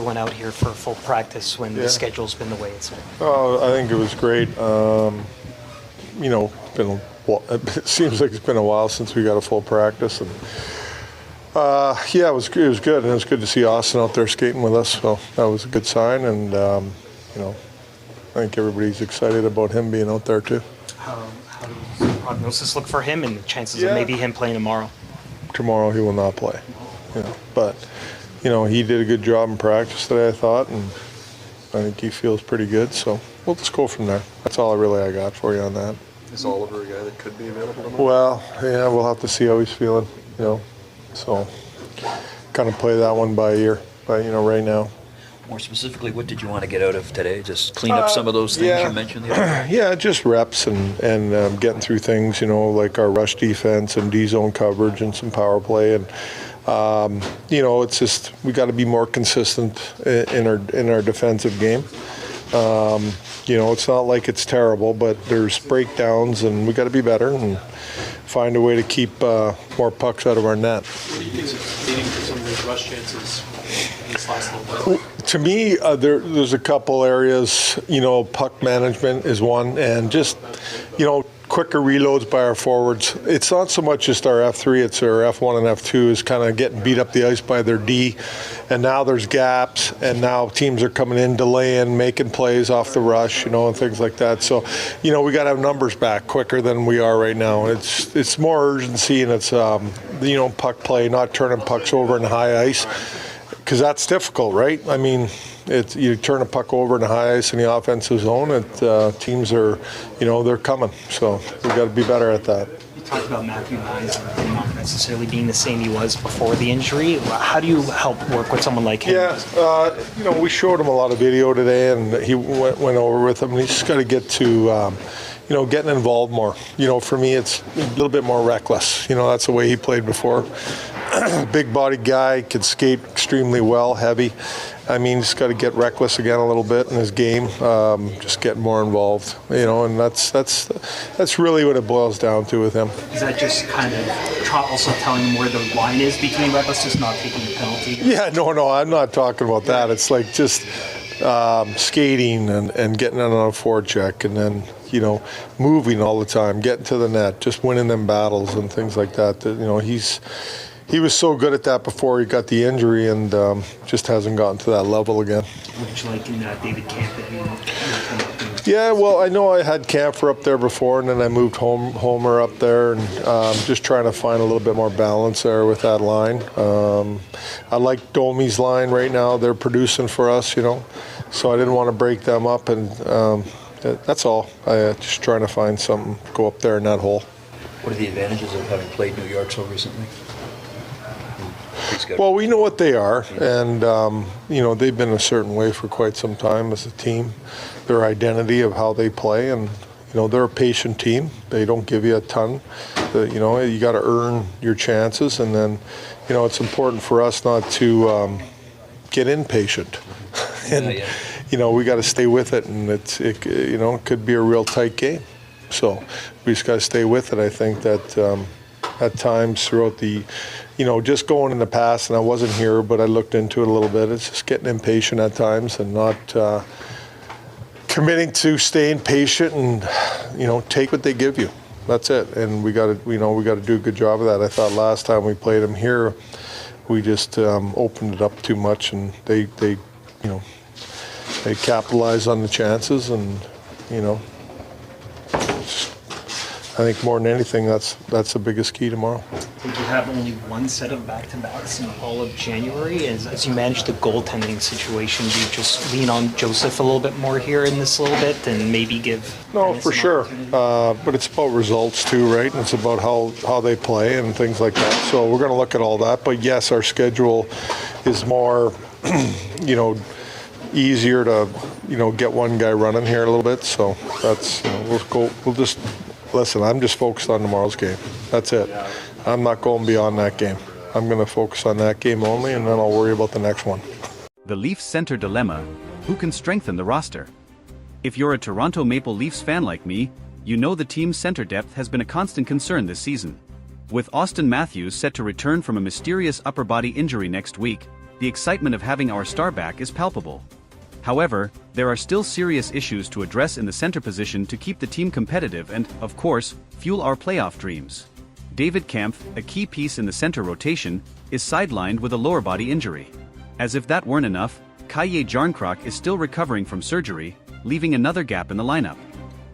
Went out here for full practice when the schedule's been the way it's been. Oh, I think it was great. It seems like it's been a while since we got a full practice, and it was good, and it was good to see Austin out there skating with us. So that was a good sign, and I think everybody's excited about him being out there too. How does the prognosis look for him, and the chances of maybe him playing tomorrow? Tomorrow he will not play, but. He did a good job in practice today, I thought, and I think he feels pretty good. So we'll just go from there. That's all I got for you on that. Is Oliver a guy that could be available tomorrow? Well, we'll have to see how he's feeling, So kind of play that one by ear, right now. More specifically, what did you want to get out of today? Just clean up some of those things you mentioned the other day? Yeah, just reps and getting through things, like our rush defense and D-zone coverage and some power play. And it's just we got to be more consistent in our defensive game. It's not like it's terrible, but there's breakdowns, and we got to be better and find a way to keep more pucks out of our net. What do you think is leading to some of those rush chances in this last little bit? To me, there's a couple areas. Puck management is one, and just quicker reloads by our forwards. It's not so much just our F3, it's our F1 and F2 is kind of getting beat up the ice by their D, and now there's gaps, and now teams are coming in, delaying, making plays off the rush, and things like that. So, we got to have numbers back quicker than we are right now. It's more urgency, and it's puck play, not turning pucks over in high ice, because that's difficult, right? I mean, you turn a puck over in the high ice in the offensive zone, and teams are, they're coming. So we've got to be better at that. You talked about Matthew Hines not necessarily being the same he was before the injury. How do you help work with someone like him? Yeah, we showed him a lot of video today, and he went over with him, and he's just got to get to, getting involved more. For me, it's a little bit more reckless. That's the way he played before. Big body guy, could skate extremely well, heavy. I mean, just got to get reckless again a little bit in his game, just getting more involved, and that's really what it boils down to with him. Is that just kind of also telling him where the line is between reckless, just not taking a penalty? Yeah, no, I'm not talking about that. It's like just skating and getting on a forecheck, and then moving all the time, getting to the net, just winning them battles and things like that. He was so good at that before he got the injury, and just hasn't gotten to that level again. Would you like in David Camp that you Yeah, well, I know I had Camper up there before, and then I moved Homer up there, and just trying to find a little bit more balance there with that line. I like Domi's line right now. They're producing for us, so I didn't want to break them up, and that's all. I just trying to find something, go up there in that hole. What are the advantages of having played New York so recently? Well, we know what they are, and they've been a certain way for quite some time as a team. Their identity of how they play, and they're a patient team. They don't give you a ton. You got to earn your chances, and then it's important for us not to get impatient. And we got to stay with it, and it could be a real tight game. So we just got to stay with it. I think that at times throughout the, just going in the past, and I wasn't here, but I looked into it a little bit. It's just getting impatient at times and not committing to staying patient and, take what they give you. That's it. And we got to do a good job of that. I thought last time we played them here, we just opened it up too much, and they capitalized on the chances, and I think more than anything, that's the biggest key tomorrow. Did you have only one set of back-to-backs in all of January? As you manage the goaltending situation, do you just lean on Joseph a little bit more here in this little bit and maybe give... No, for sure. But it's about results too, right? And it's about how they play and things like that. So we're going to look at all that. But yes, our schedule is more, easier to, get one guy running here a little bit. So that's, we'll just... Listen, I'm just focused on tomorrow's game. That's it. I'm not going beyond that game. I'm going to focus on that game only, and then I'll worry about the next one. The Leafs center dilemma: who can strengthen the roster? If you're a Toronto Maple Leafs fan like me, you know the team's center depth has been a constant concern this season. With Austin Matthews set to return from a mysterious upper body injury next week, the excitement of having our star back is palpable. However, there are still serious issues to address in the center position to keep the team competitive and, of course, fuel our playoff dreams. David Kampf, a key piece in the center rotation, is sidelined with a lower body injury. As if that weren't enough, Kaye Jarnkrok is still recovering from surgery, leaving another gap in the lineup.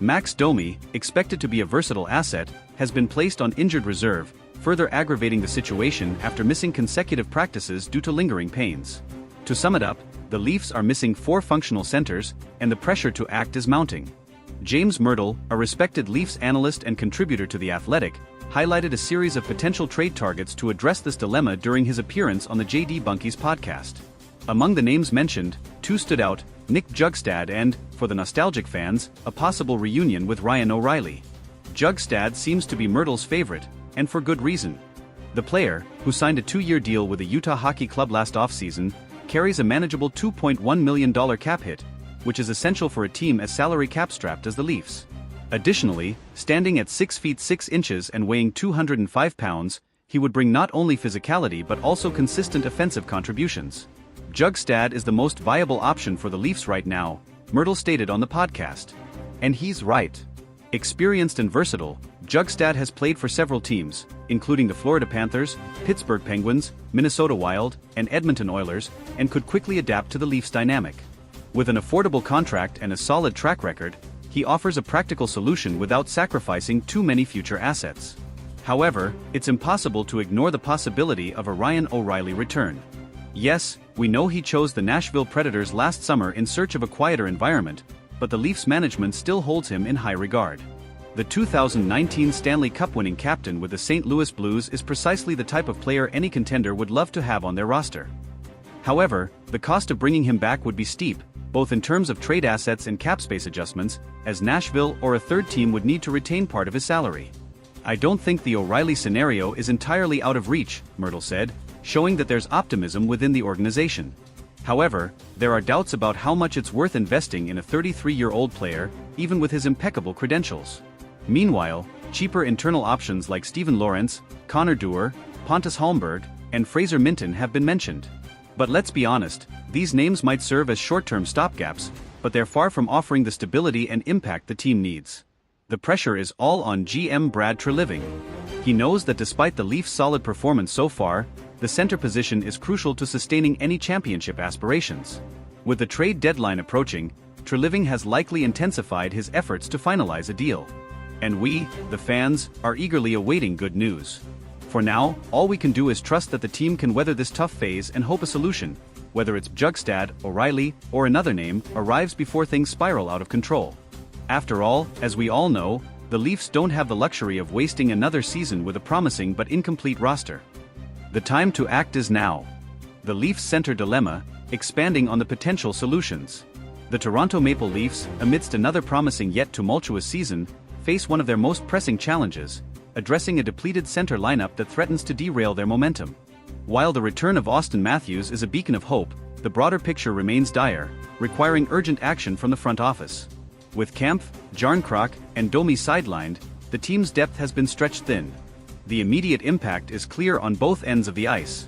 Max Domi, expected to be a versatile asset, has been placed on injured reserve, further aggravating the situation after missing consecutive practices due to lingering pains. To sum it up, the Leafs are missing 4 functional centers, and the pressure to act is mounting. James Myrtle, a respected Leafs analyst and contributor to The Athletic, highlighted a series of potential trade targets to address this dilemma during his appearance on the J.D. Bunke's podcast. Among the names mentioned, 2 stood out: Nick Jugstad and, for the nostalgic fans, a possible reunion with Ryan O'Reilly. Jugstad seems to be Myrtle's favorite, and for good reason. The player, who signed a 2-year deal with the Utah Hockey Club last offseason, carries a manageable $2.1 million cap hit, which is essential for a team as salary cap-strapped as the Leafs. Additionally, standing at 6 feet 6 inches and weighing 205 pounds, he would bring not only physicality but also consistent offensive contributions. Jugstad is the most viable option for the Leafs right now, Myrtle stated on the podcast. And he's right. Experienced and versatile, Jugstad has played for several teams, including the Florida Panthers, Pittsburgh Penguins, Minnesota Wild, and Edmonton Oilers, and could quickly adapt to the Leafs' dynamic. With an affordable contract and a solid track record, he offers a practical solution without sacrificing too many future assets. However, it's impossible to ignore the possibility of a Ryan O'Reilly return. Yes, we know he chose the Nashville Predators last summer in search of a quieter environment, but the Leafs management still holds him in high regard. The 2019 Stanley Cup-winning captain with the St. Louis Blues is precisely the type of player any contender would love to have on their roster. However, the cost of bringing him back would be steep, both in terms of trade assets and cap space adjustments, as Nashville or a third team would need to retain part of his salary. I don't think the O'Reilly scenario is entirely out of reach, Myrtle said, showing that there's optimism within the organization. However, there are doubts about how much it's worth investing in a 33-year-old player, even with his impeccable credentials. Meanwhile, cheaper internal options like Steven Lorentz, Connor Dewar, Pontus Holmberg, and Fraser Minton have been mentioned. But let's be honest, these names might serve as short-term stopgaps, but they're far from offering the stability and impact the team needs. The pressure is all on GM Brad Treliving. He knows that despite the Leafs' solid performance so far, the center position is crucial to sustaining any championship aspirations. With the trade deadline approaching, Treliving has likely intensified his efforts to finalize a deal. And we, the fans, are eagerly awaiting good news. For now, all we can do is trust that the team can weather this tough phase and hope a solution, whether it's Jugstad, O'Reilly, or another name, arrives before things spiral out of control. After all, as we all know, the Leafs don't have the luxury of wasting another season with a promising but incomplete roster. The time to act is now. The Leafs center dilemma, expanding on the potential solutions. The Toronto Maple Leafs, amidst another promising yet tumultuous season, face one of their most pressing challenges, addressing a depleted center lineup that threatens to derail their momentum. While the return of Austin Matthews is a beacon of hope, the broader picture remains dire, requiring urgent action from the front office. With Kampf, Jarnkrok, and Domi sidelined, the team's depth has been stretched thin. The immediate impact is clear on both ends of the ice.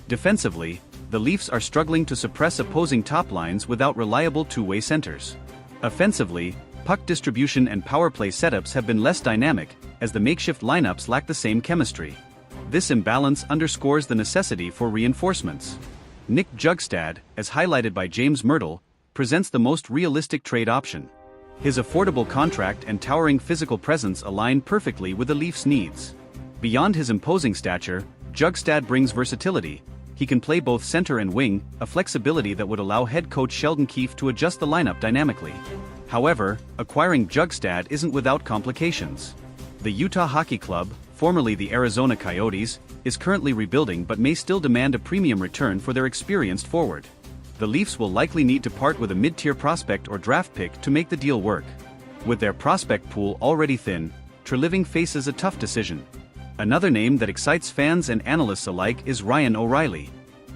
Defensively, the Leafs are struggling to suppress opposing top lines without reliable two-way centers. Offensively, puck distribution and power play setups have been less dynamic, as the makeshift lineups lack the same chemistry. This imbalance underscores the necessity for reinforcements. Nick Jugstad, as highlighted by James Myrtle, presents the most realistic trade option. His affordable contract and towering physical presence align perfectly with the Leafs' needs. Beyond his imposing stature, Jugstad brings versatility. He can play both center and wing, a flexibility that would allow head coach Sheldon Keefe to adjust the lineup dynamically. However, acquiring Jugstad isn't without complications. The Utah Hockey Club, formerly the Arizona Coyotes, is currently rebuilding but may still demand a premium return for their experienced forward. The Leafs will likely need to part with a mid-tier prospect or draft pick to make the deal work. With their prospect pool already thin, Treliving faces a tough decision. Another name that excites fans and analysts alike is Ryan O'Reilly.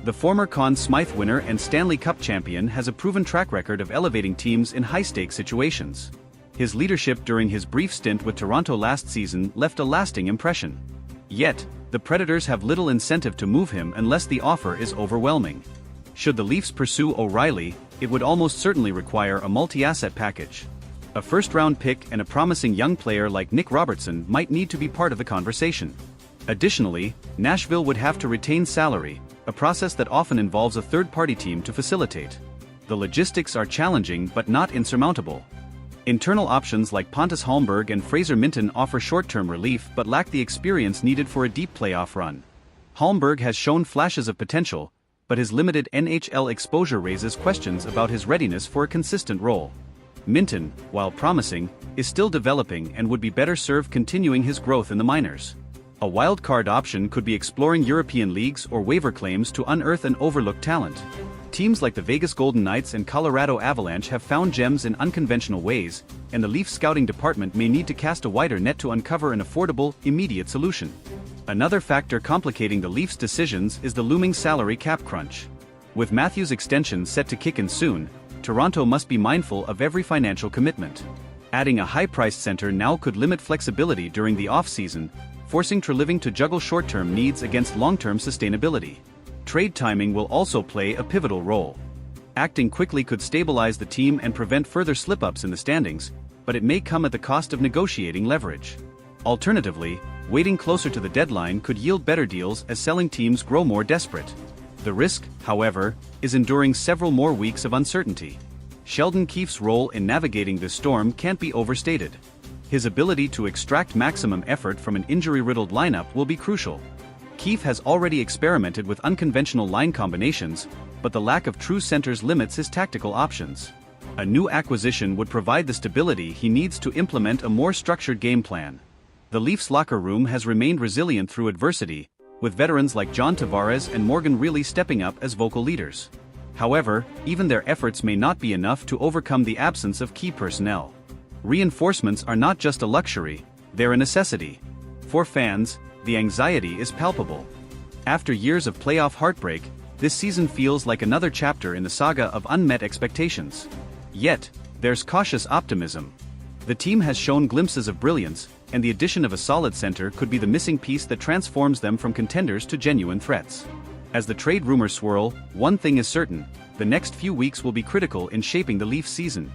The former Conn Smythe winner and Stanley Cup champion has a proven track record of elevating teams in high-stakes situations. His leadership during his brief stint with Toronto last season left a lasting impression. Yet, the Predators have little incentive to move him unless the offer is overwhelming. Should the Leafs pursue O'Reilly, it would almost certainly require a multi-asset package. A first-round pick and a promising young player like Nick Robertson might need to be part of the conversation. Additionally, Nashville would have to retain salary, a process that often involves a third-party team to facilitate. The logistics are challenging but not insurmountable. Internal options like Pontus Holmberg and Fraser Minten offer short-term relief but lack the experience needed for a deep playoff run. Holmberg has shown flashes of potential, but his limited NHL exposure raises questions about his readiness for a consistent role. Minten, while promising, is still developing and would be better served continuing his growth in the minors. A wild-card option could be exploring European leagues or waiver claims to unearth an overlooked talent. Teams like the Vegas Golden Knights and Colorado Avalanche have found gems in unconventional ways, and the Leafs scouting department may need to cast a wider net to uncover an affordable, immediate solution. Another factor complicating the Leafs' decisions is the looming salary cap crunch. With Matthews' extension set to kick in soon, Toronto must be mindful of every financial commitment. Adding a high-priced center now could limit flexibility during the off-season, forcing Treliving to juggle short-term needs against long-term sustainability. Trade timing will also play a pivotal role. Acting quickly could stabilize the team and prevent further slip-ups in the standings, but it may come at the cost of negotiating leverage. Alternatively, waiting closer to the deadline could yield better deals as selling teams grow more desperate. The risk, however, is enduring several more weeks of uncertainty. Sheldon Keefe's role in navigating this storm can't be overstated. His ability to extract maximum effort from an injury-riddled lineup will be crucial. Keefe has already experimented with unconventional line combinations, but the lack of true centers limits his tactical options. A new acquisition would provide the stability he needs to implement a more structured game plan. The Leafs locker room has remained resilient through adversity, with veterans like John Tavares and Morgan Rielly stepping up as vocal leaders. However, even their efforts may not be enough to overcome the absence of key personnel. Reinforcements are not just a luxury, they're a necessity. For fans, the anxiety is palpable. After years of playoff heartbreak, this season feels like another chapter in the saga of unmet expectations. Yet, there's cautious optimism. The team has shown glimpses of brilliance, and the addition of a solid center could be the missing piece that transforms them from contenders to genuine threats. As the trade rumors swirl, one thing is certain: the next few weeks will be critical in shaping the Leafs season.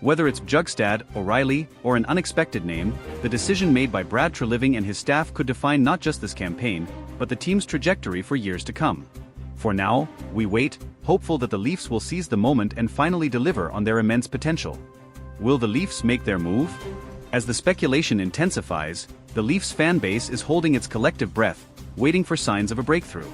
Whether it's Bjugstad, O'Reilly, or an unexpected name, the decision made by Brad Treliving and his staff could define not just this campaign, but the team's trajectory for years to come. For now, we wait, hopeful that the Leafs will seize the moment and finally deliver on their immense potential. Will the Leafs make their move? As the speculation intensifies, the Leafs fan base is holding its collective breath, waiting for signs of a breakthrough.